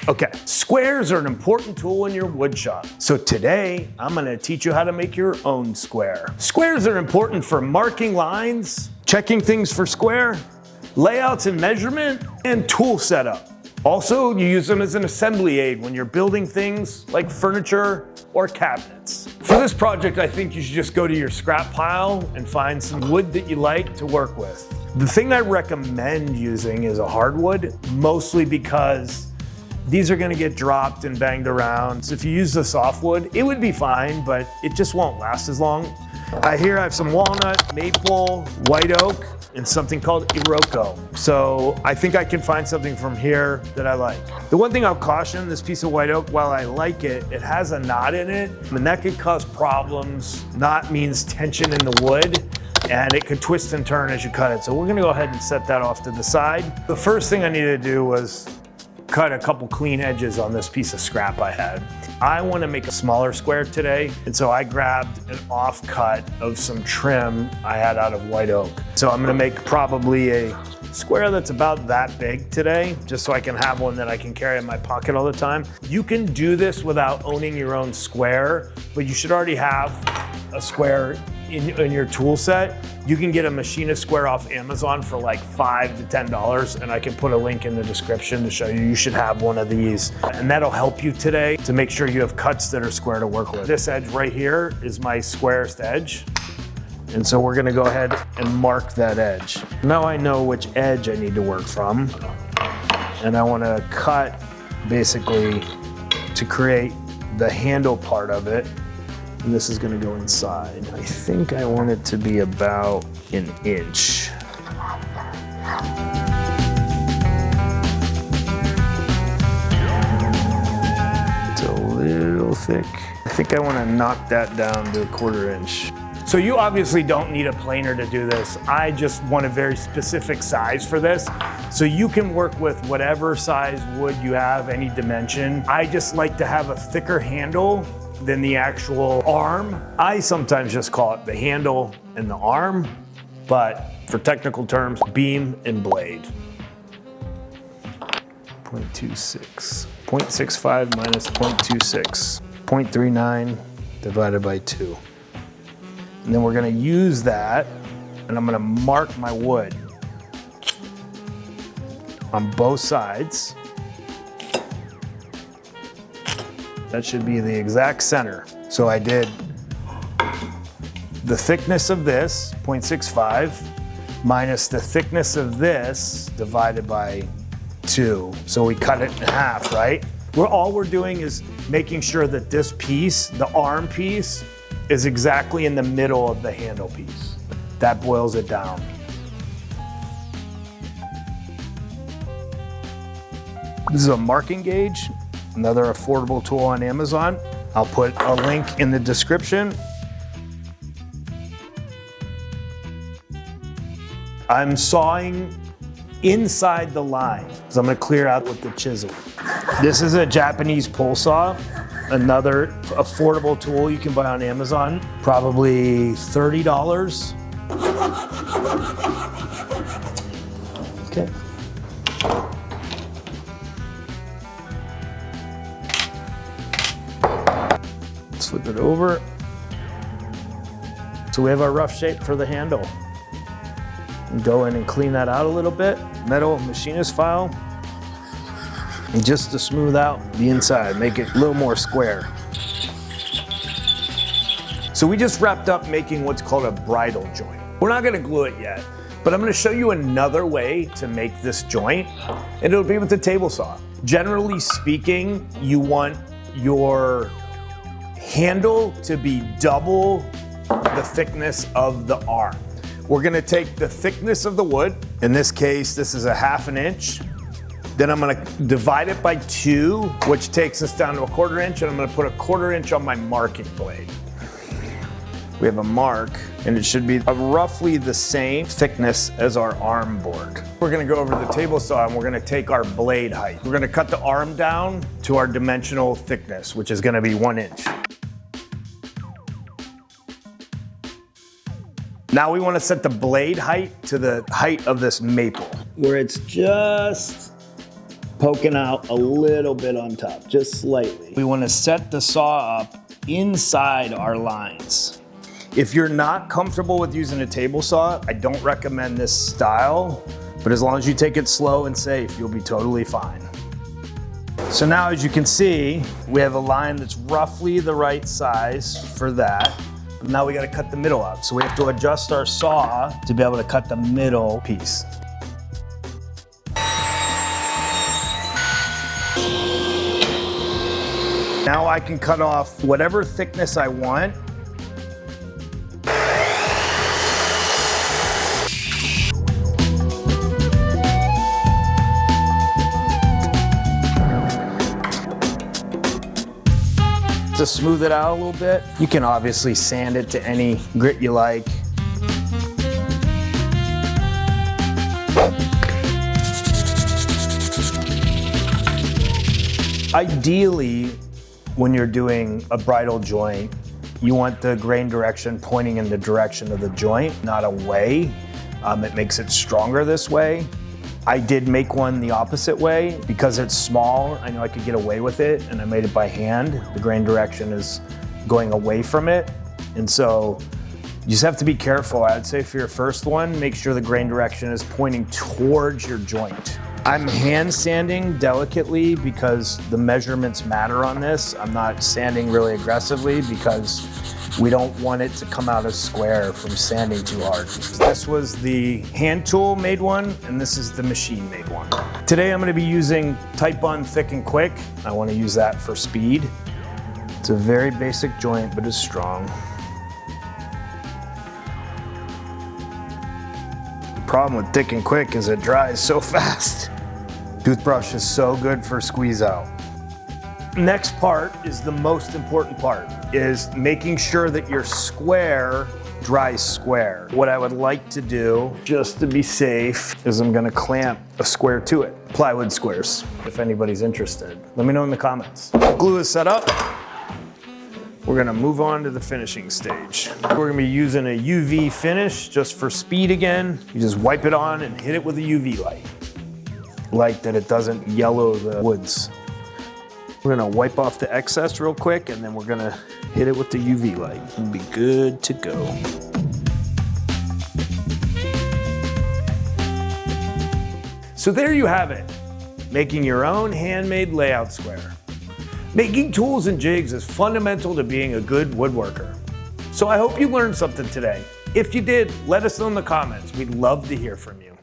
Okay, squares are an important tool in your wood shop. So today, I'm gonna teach you how to make your own square. Squares are important for marking lines, checking things for square, layouts and measurement, and tool setup. Also, you use them as an assembly aid when you're building things like furniture or cabinets. For this project, I think you should just go to your scrap pile and find some wood that you like to work with. The thing I recommend using is a hardwood, mostly because these are gonna get dropped and banged around. So if you use the softwood, it would be fine, but it just won't last as long. Here I have some walnut, maple, white oak, and something called Iroko. So I think I can find something from here that I like. The one thing I'll caution, this piece of white oak, while I like it, it has a knot in it, and that could cause problems. Knot means tension in the wood, and it could twist and turn as you cut it. So we're gonna go ahead and set that off to the side. The first thing I needed to do was cut a couple clean edges on this piece of scrap I had. I want to make a smaller square today, and so I grabbed an offcut of some trim I had out of white oak. So I'm going to make probably a square that's about that big today, just so I can have one that I can carry in my pocket all the time. You can do this without owning your own square, but you should already have a square in your tool set. You can get a machinist square off Amazon for like $5 to $10, and I can put a link in the description to show you. You should have one of these, and that'll help you today to make sure you have cuts that are square to work with. This edge right here is my squarest edge, and so we're gonna go ahead and mark that edge. Now I know which edge I need to work from, and I wanna cut basically to create the handle part of it. And this is gonna go inside. I think I want it to be about an inch. It's a little thick. I think I wanna knock that down to a 1/4 inch. So you obviously don't need a planer to do this. I just want a very specific size for this. So you can work with whatever size wood you have, any dimension. I just like to have a thicker handle than the actual arm. I sometimes just call it the handle and the arm, but for technical terms, beam and blade. 0.26, 0.65 minus 0.26, 0.39 divided by 2. And then we're gonna use that, and I'm gonna mark my wood on both sides. That should be the exact center. So I did the thickness of this, 0.65, minus the thickness of this divided by 2. So we cut it in half, right? All we're doing is making sure that this piece, the arm piece, is exactly in the middle of the handle piece. That boils it down. This is a marking gauge. Another affordable tool on Amazon. I'll put a link in the description. I'm sawing inside the line, so I'm gonna clear out with the chisel. This is a Japanese pole saw, another affordable tool you can buy on Amazon, probably $30. Okay. Flip it over. So we have our rough shape for the handle. And go in and clean that out a little bit. Metal machinist file. And just to smooth out the inside, make it a little more square. So we just wrapped up making what's called a bridle joint. We're not gonna glue it yet, but I'm gonna show you another way to make this joint, and it'll be with the table saw. Generally speaking, you want your handle to be double the thickness of the arm. We're gonna take the thickness of the wood. In this case, this is a 1/2 inch. Then I'm gonna divide it by 2, which takes us down to a 1/4 inch, and I'm gonna put a 1/4 inch on my marking blade. We have a mark, and it should be roughly the same thickness as our arm board. We're gonna go over to the table saw, and we're gonna take our blade height. We're gonna cut the arm down to our dimensional thickness, which is gonna be 1 inch. Now we want to set the blade height to the height of this maple, where it's just poking out a little bit on top, just slightly. We want to set the saw up inside our lines. If you're not comfortable with using a table saw, I don't recommend this style, but as long as you take it slow and safe, you'll be totally fine. So now, as you can see, we have a line that's roughly the right size for that. But now we got to cut the middle out. So we have to adjust our saw to be able to cut the middle piece. Now I can cut off whatever thickness I want. To smooth it out a little bit, you can obviously sand it to any grit you like. Ideally, when you're doing a bridal joint, you want the grain direction pointing in the direction of the joint, not away. It makes it stronger this way. I did make one the opposite way. Because it's small, I know I could get away with it, and I made it by hand. The grain direction is going away from it. And so you just have to be careful. I'd say for your first one, make sure the grain direction is pointing towards your joint. I'm hand sanding delicately because the measurements matter on this. I'm not sanding really aggressively because we don't want it to come out as square from sanding too hard. This was the hand tool made one, and this is the machine made one. Today I'm gonna be using Titebond Thick and Quick. I wanna use that for speed. It's a very basic joint, but it's strong. The problem with Thick and Quick is it dries so fast. Toothbrush is so good for squeeze out. Next part is the most important part, is making sure that your square dries square. What I would like to do, just to be safe, is I'm gonna clamp a square to it. Plywood squares, if anybody's interested. Let me know in the comments. Glue is set up. We're gonna move on to the finishing stage. We're gonna be using a UV finish just for speed again. You just wipe it on and hit it with a UV light. Like that it doesn't yellow the woods. We're gonna wipe off the excess real quick, and then we're gonna hit it with the UV light and be good to go. So there you have it, making your own handmade layout square. Making tools and jigs is fundamental to being a good woodworker. So I hope you learned something today. If you did, let us know in the comments. We'd love to hear from you.